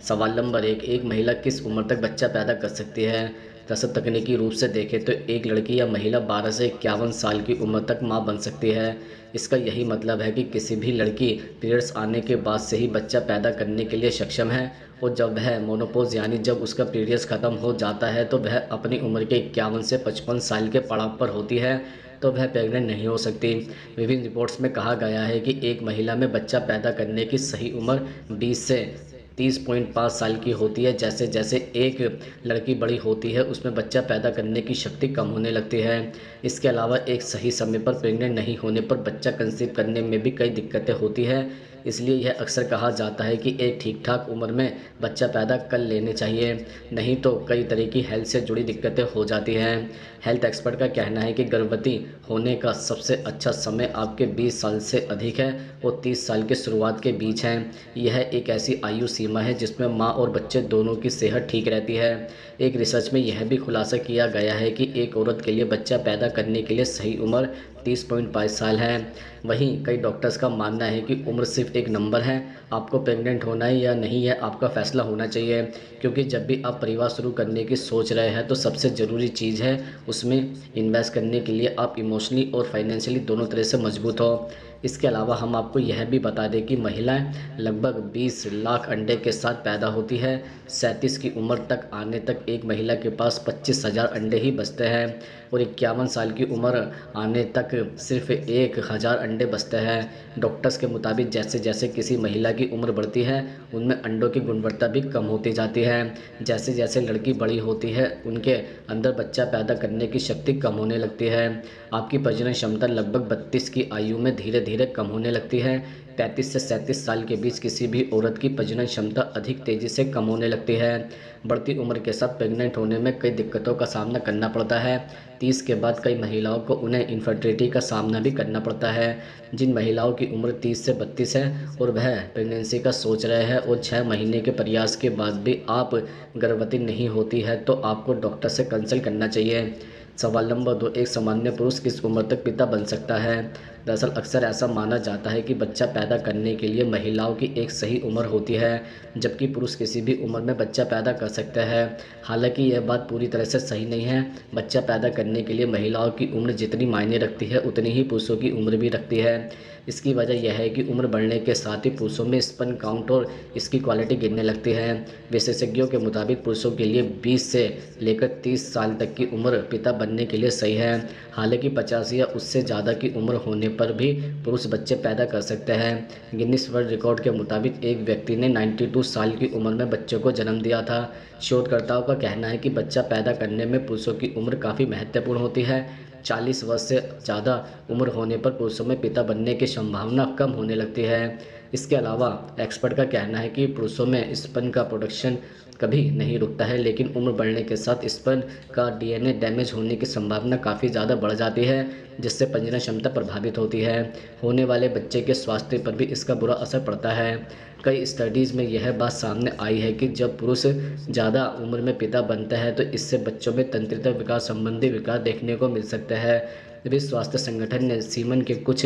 सवाल नंबर एक महिला किस उम्र तक बच्चा पैदा कर सकती है? दरअसल तकनीकी रूप से देखें तो एक लड़की या महिला 12 से 51 साल की उम्र तक मां बन सकती है। इसका यही मतलब है कि किसी भी लड़की पीरियड्स आने के बाद से ही बच्चा पैदा करने के लिए सक्षम है, और जब वह मोनोपोज यानी जब उसका पीरियड्स खत्म हो जाता है तो वह अपनी उम्र के 51 से 55 साल के पड़ाव पर होती है, तो वह प्रेग्नेंट नहीं हो सकती। विभिन्न रिपोर्ट्स में कहा गया है कि एक महिला में बच्चा पैदा करने की सही उम्र 20 से 30.5 साल की होती है। जैसे जैसे एक लड़की बड़ी होती है उसमें बच्चा पैदा करने की शक्ति कम होने लगती है। इसके अलावा एक सही समय पर प्रेग्नेंट नहीं होने पर बच्चा कंसीव करने में भी कई दिक्कतें होती हैं। इसलिए यह अक्सर कहा जाता है कि एक ठीक ठाक उम्र में बच्चा पैदा कर लेने चाहिए, नहीं तो कई तरह की हेल्थ से जुड़ी दिक्कतें हो जाती हैं। हेल्थ एक्सपर्ट का कहना है कि गर्भवती होने का सबसे अच्छा समय आपके 20 साल से अधिक है और 30 साल के शुरुआत के बीच है। यह एक ऐसी आयु सीमा है जिसमें माँ और बच्चे दोनों की सेहत ठीक रहती है। एक रिसर्च में यह भी खुलासा किया गया है कि एक औरत के लिए बच्चा पैदा करने के लिए सही उम्र 30.5 साल है। वहीं कई डॉक्टर्स का मानना है कि उम्र सिर्फ एक नंबर है, आपको प्रेग्नेंट होना है या नहीं है आपका फैसला होना चाहिए। क्योंकि जब भी आप परिवार शुरू करने की सोच रहे हैं तो सबसे ज़रूरी चीज़ है उसमें इन्वेस्ट करने के लिए आप इमोशनली और फाइनेंशियली दोनों तरह से मजबूत हो। इसके अलावा हम आपको यह भी बता दें कि महिलाएं लगभग 20 लाख अंडे के साथ पैदा होती है। 37 की उम्र तक आने तक एक महिला के पास 25,000 अंडे ही बचते हैं, और 51 साल की उम्र आने तक सिर्फ 1,000 अंडे बचते हैं। डॉक्टर्स के मुताबिक जैसे जैसे किसी महिला की उम्र बढ़ती है उनमें अंडों की गुणवत्ता भी कम होती जाती है। जैसे जैसे लड़की बड़ी होती है उनके अंदर बच्चा पैदा करने की शक्ति कम होने लगती है। आपकी प्रजनन क्षमता लगभग 32 की आयु में धीरे धीरे कम होने लगती है। 35 से 37 साल के बीच किसी भी औरत की प्रजनन क्षमता अधिक तेज़ी से कम होने लगती है। बढ़ती उम्र के साथ प्रेग्नेंट होने में कई दिक्कतों का सामना करना पड़ता है। 30 के बाद कई महिलाओं को उन्हें इनफर्टिलिटी का सामना भी करना पड़ता है। जिन महिलाओं की उम्र 30 से 32 है और वह प्रेगनेंसी का सोच रहे हैं और 6 महीने के प्रयास के बाद भी आप गर्भवती नहीं होती है तो आपको डॉक्टर से कंसल्ट करना चाहिए। सवाल नंबर 2, एक सामान्य पुरुष किस उम्र तक पिता बन सकता है? दरअसल अक्सर ऐसा माना जाता है कि बच्चा पैदा करने के लिए महिलाओं की एक सही उम्र होती है, जबकि पुरुष किसी भी उम्र में बच्चा पैदा कर सकते हैं। हालांकि यह बात पूरी तरह से सही नहीं है। बच्चा पैदा करने के लिए महिलाओं की उम्र जितनी मायने रखती है उतनी ही पुरुषों की उम्र भी रखती है। इसकी वजह यह है कि उम्र बढ़ने के साथ ही पुरुषों में स्पर्म काउंट और इसकी क्वालिटी गिरने लगती है। विशेषज्ञों के मुताबिक पुरुषों के लिए 20 से लेकर 30 साल तक की उम्र पिता बनने के लिए सही है। हालांकि 50 या उससे ज़्यादा की उम्र होने पर भी पुरुष बच्चे पैदा कर सकते हैं। गिनीज वर्ल्ड रिकॉर्ड के मुताबिक एक व्यक्ति ने 92 साल की उम्र में बच्चे को जन्म दिया था। शोधकर्ताओं का कहना है कि बच्चा पैदा करने में पुरुषों की उम्र काफ़ी महत्वपूर्ण होती है। 40 वर्ष से ज़्यादा उम्र होने पर पुरुषों में पिता बनने की संभावना कम होने लगती है। इसके अलावा एक्सपर्ट का कहना है कि पुरुषों में स्पर्म का प्रोडक्शन कभी नहीं रुकता है, लेकिन उम्र बढ़ने के साथ स्पर्म का डीएनए डैमेज होने की संभावना काफ़ी ज़्यादा बढ़ जाती है, जिससे प्रजनन क्षमता प्रभावित होती है। होने वाले बच्चे के स्वास्थ्य पर भी इसका बुरा असर पड़ता है। कई स्टडीज़ में यह बात सामने आई है कि जब पुरुष ज़्यादा उम्र में पिता बनता है तो इससे बच्चों में तंत्रिका विकास संबंधी विकार देखने को मिल सकते हैं। विश्व स्वास्थ्य संगठन ने सीमन के कुछ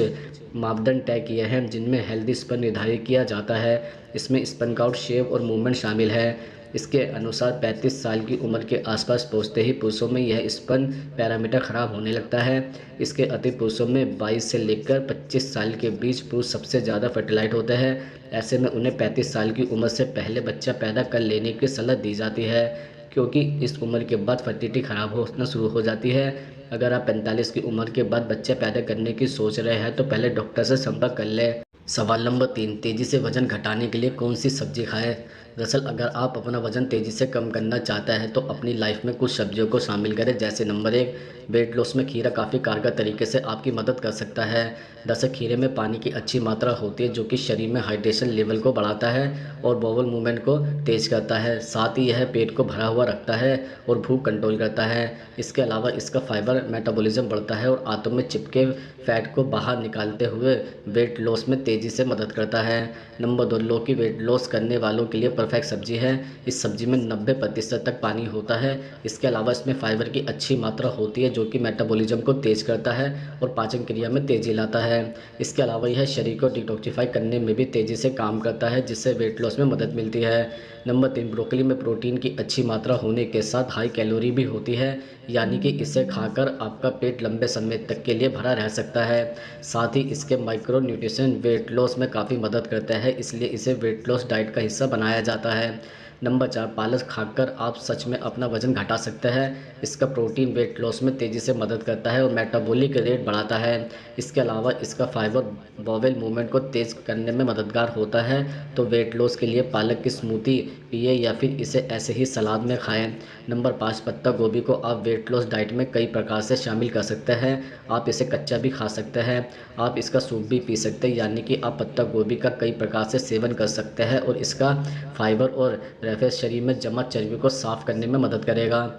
मापदंड तय किए हैं जिनमें हेल्दी स्पर्म निर्धारित किया जाता है। इसमें स्पर्म काउंट, शेप और मूवमेंट शामिल है। इसके अनुसार 35 साल की उम्र के आसपास पहुंचते ही पुरुषों में यह स्पर्म पैरामीटर खराब होने लगता है। इसके अति पुरुषों में 22 से लेकर 25 साल के बीच पुरुष सबसे ज़्यादा फर्टिलाइज होते हैं। ऐसे में उन्हें 35 साल की उम्र से पहले बच्चा पैदा कर लेने की सलाह दी जाती है, क्योंकि इस उम्र के बाद फर्टिलिटी खराब होना शुरू हो जाती है। अगर आप 45 की उम्र के बाद बच्चे पैदा करने की सोच रहे हैं तो पहले डॉक्टर से संपर्क कर लें। सवाल नंबर 3, तेज़ी से वजन घटाने के लिए कौन सी सब्जी खाएं? दरअसल अगर आप अपना वजन तेज़ी से कम करना चाहते हैं तो अपनी लाइफ में कुछ सब्जियों को शामिल करें। जैसे नंबर 1, वेट लॉस में खीरा काफ़ी कारगर तरीके से आपकी मदद कर सकता है। दरअसल खीरे में पानी की अच्छी मात्रा होती है जो कि शरीर में हाइड्रेशन लेवल को बढ़ाता है और बॉवल मूवमेंट को तेज़ करता है। साथ ही यह पेट को भरा हुआ रखता है और भूख कंट्रोल करता है। इसके अलावा इसका फाइबर मेटाबॉलिज्म बढ़ता है और आंतों में चिपके फैट को बाहर निकालते हुए वेट लॉस में तेज़ी से मदद करता है। नंबर 2, लौकी वेट लॉस करने वालों के लिए परफेक्ट सब्जी है। इस सब्जी में 90% तक पानी होता है। इसके अलावा इसमें फाइबर की अच्छी मात्रा होती है जो कि मेटाबॉलिज्म को तेज़ करता है और पाचन क्रिया में तेज़ी लाता है। इसके अलावा यह शरीर को डिटॉक्सिफाई करने में भी तेज़ी से काम करता है, जिससे वेट लॉस में मदद मिलती है। नंबर 3, ब्रोकली में प्रोटीन की अच्छी मात्रा होने के साथ हाई कैलोरी भी होती है, यानी कि इसे खाकर आपका पेट लंबे समय तक के लिए भरा रह सकता है। साथ ही इसके माइक्रो न्यूट्रिशन वेट लॉस में काफ़ी मदद करता है, इसलिए इसे वेट लॉस डाइट का हिस्सा बनाया जाता है। नंबर 4, पालक खाकर आप सच में अपना वजन घटा सकते हैं। इसका प्रोटीन वेट लॉस में तेज़ी से मदद करता है और मेटाबॉलिक रेट बढ़ाता है। इसके अलावा इसका फाइबर बॉवेल मूवमेंट को तेज़ करने में मददगार होता है। तो वेट लॉस के लिए पालक की स्मूदी पिए या फिर इसे ऐसे ही सलाद में खाएं। नंबर 5, पत्ता गोभी को आप वेट लॉस डाइट में कई प्रकार से शामिल कर सकते हैं। आप इसे कच्चा भी खा सकते हैं, आप इसका सूप भी पी सकते हैं, यानी कि आप पत्ता गोभी का कई प्रकार से सेवन कर सकते हैं और इसका फाइबर और रेफेस शरीर में जमा चर्बी को साफ करने में मदद करेगा।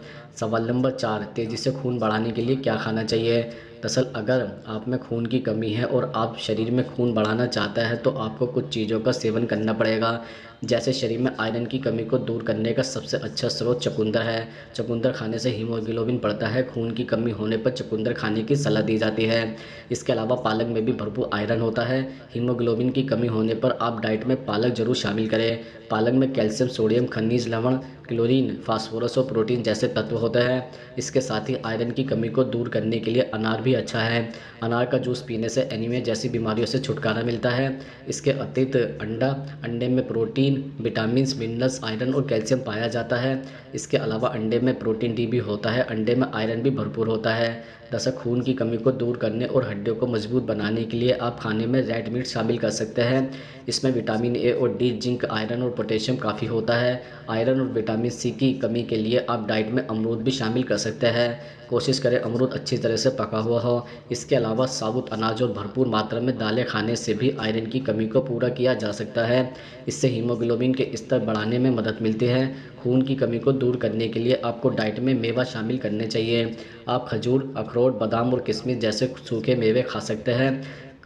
सवाल नंबर 4, तेज़ी से खून बढ़ाने के लिए क्या खाना चाहिए? दरअसल अगर आप में खून की कमी है और आप शरीर में खून बढ़ाना चाहता है तो आपको कुछ चीज़ों का सेवन करना पड़ेगा। जैसे शरीर में आयरन की कमी को दूर करने का सबसे अच्छा स्रोत चुकंदर है। चुकंदर खाने से हीमोग्लोबिन बढ़ता है। खून की कमी होने पर चुकंदर खाने की सलाह दी जाती है। इसके अलावा पालक में भी भरपूर आयरन होता है। हीमोग्लोबिन की कमी होने पर आप डाइट में पालक जरूर शामिल करें। पालक में कैल्शियम, सोडियम, खनिज लवण, क्लोरीन, फास्फोरस और प्रोटीन जैसे तत्व होते हैं। इसके साथ ही आयरन की कमी को दूर करने के लिए अनार भी अच्छा है। अनार का जूस पीने से एनीमिया जैसी बीमारियों से छुटकारा मिलता है। इसके अतिरिक्त अंडे में प्रोटीन, विटामिन, मिनरल्स, आयरन और कैल्शियम पाया जाता है। इसके अलावा अंडे में प्रोटीन डी भी होता है। अंडे में आयरन भी भरपूर होता है। दरअसल खून की कमी को दूर करने और हड्डियों को मजबूत बनाने के लिए आप खाने में रेड मीट शामिल कर सकते हैं। इसमें विटामिन ए और डी, जिंक, आयरन और पोटेशियम काफ़ी होता है। आयरन और विटामिन सी की कमी के लिए आप डाइट में अमरूद भी शामिल कर सकते हैं। कोशिश करें अमरूद अच्छी तरह से पका हुआ हो। इसके अलावा साबुत अनाज और भरपूर मात्रा में दालें खाने से भी आयरन की कमी को पूरा किया जा सकता है। इससे हीमोग्लोबिन के स्तर बढ़ाने में मदद मिलती है। खून की कमी को दूर करने के लिए आपको डाइट में मेवा शामिल करने चाहिए। आप खजूर, अखरोट, बादाम और किशमिश जैसे सूखे मेवे खा सकते हैं।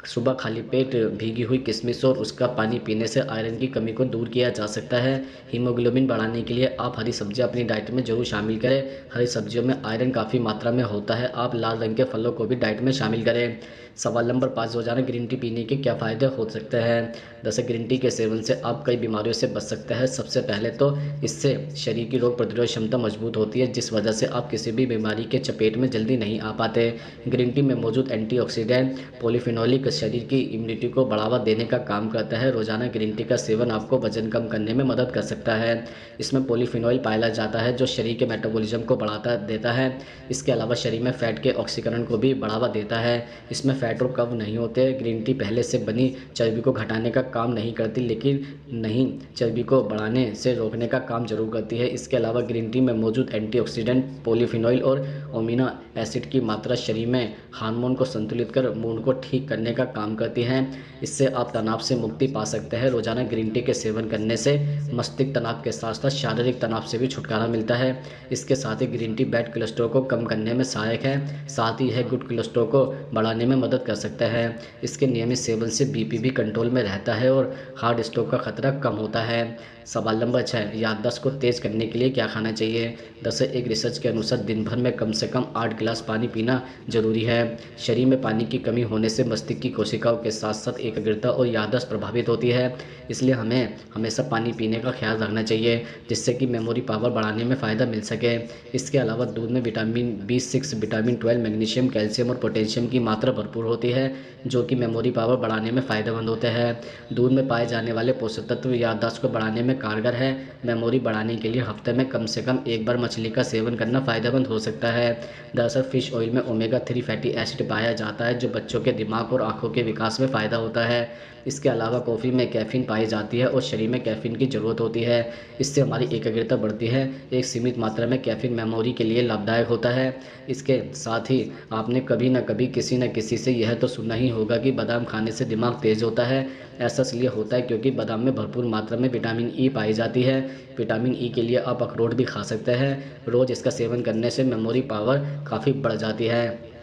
सुबह खाली पेट भीगी हुई किशमिश और उसका पानी पीने से आयरन की कमी को दूर किया जा सकता है। हीमोग्लोबिन बढ़ाने के लिए आप हरी सब्जियां अपनी डाइट में जरूर शामिल करें। हरी सब्जियों में आयरन काफ़ी मात्रा में होता है। आप लाल रंग के फलों को भी डाइट में शामिल करें। सवाल नंबर 5, रोजाना ग्रीन टी पीने के क्या फ़ायदे हो सकते हैं? जैसे ग्रीन टी के सेवन से आप कई बीमारियों से बच सकते हैं। सबसे पहले तो इससे शरीर की रोग प्रतिरोध क्षमता मजबूत होती है, जिस वजह से आप किसी भी बीमारी के चपेट में जल्दी नहीं आ पाते। ग्रीन टी में मौजूद एंटीऑक्सीडेंट पॉलीफिनोलिक शरीर की इम्यूनिटी को बढ़ावा देने का काम करता है। रोजाना ग्रीन टी का सेवन आपको वजन कम करने में मदद कर सकता है। इसमें पॉलीफिनोल पाया जाता है जो शरीर के मेटाबॉलिज्म को बढ़ाता देता है। इसके अलावा शरीर में फैट के ऑक्सीकरण को भी बढ़ावा देता है। इसमें फैट और कब्ज नहीं होते। ग्रीन टी पहले से बनी चर्बी को घटाने का काम नहीं करती, लेकिन नहीं चर्बी को बढ़ाने से रोकने का काम जरूर करती है। इसके अलावा ग्रीन टी में मौजूद एंटीऑक्सीडेंट, पॉलीफिनोल और अमीनो एसिड की मात्रा शरीर में हार्मोन को संतुलित कर मूड को ठीक करने का काम करती हैं। इससे आप तनाव से मुक्ति पा सकते हैं। रोजाना ग्रीन टी के सेवन करने से मस्तिष्क तनाव के साथ साथ शारीरिक तनाव से भी छुटकारा मिलता है। इसके साथ ही ग्रीन टी बैड कोलेस्ट्रॉल को कम करने में सहायक है। साथ ही यह गुड कोलेस्ट्रॉल को बढ़ाने में मदद कर सकता है। इसके नियमित सेवन से बीपी भी कंट्रोल में रहता है और हार्ट स्ट्रोक का खतरा कम होता है। सवाल नंबर 6, याददाश्त को तेज करने के लिए क्या खाना चाहिए? दरअसल एक रिसर्च के अनुसार दिन भर में कम से कम 8 गिलास पानी पीना जरूरी है। शरीर में पानी की कमी होने से मस्तिष्क की कोशिकाओं के साथ साथ एकाग्रता और याददाश्त प्रभावित होती है। इसलिए हमें हमेशा पानी पीने का ख्याल रखना चाहिए, जिससे कि मेमोरी पावर बढ़ाने में फ़ायदा मिल सके। इसके अलावा दूध में vitamin B6, vitamin 12, magnesium, calcium और पोटेशियम की मात्रा भरपूर होती है, जो कि मेमोरी पावर बढ़ाने में फ़ायदेमंद होते हैं। दूध में पाए जाने वाले पोषक तत्व याददाश्त को बढ़ाने में कारगर है। मेमोरी बढ़ाने के लिए हफ्ते में कम से कम एक बार मछली का सेवन करना फ़ायदेमंद हो सकता है। दरअसल फिश ऑयल में ओमेगा 3 फैटी एसिड पाया जाता है, जो बच्चों के दिमाग और आंखों के विकास में फ़ायदा होता है। इसके अलावा कॉफ़ी में कैफ़ीन पाई जाती है और शरीर में कैफ़ीन की ज़रूरत होती है। इससे हमारी एकाग्रता बढ़ती है। एक सीमित मात्रा में कैफ़ीन मेमोरी के लिए लाभदायक होता है। इसके साथ ही आपने कभी न कभी किसी न किसी से यह तो सुना ही होगा कि बादाम खाने से दिमाग तेज़ होता है। ऐसा इसलिए होता है क्योंकि बादाम में भरपूर मात्रा में विटामिन ई पाई जाती है। विटामिन ई के लिए आप अखरोट भी खा सकते हैं। रोज़ इसका सेवन करने से मेमोरी पावर काफ़ी बढ़ जाती है।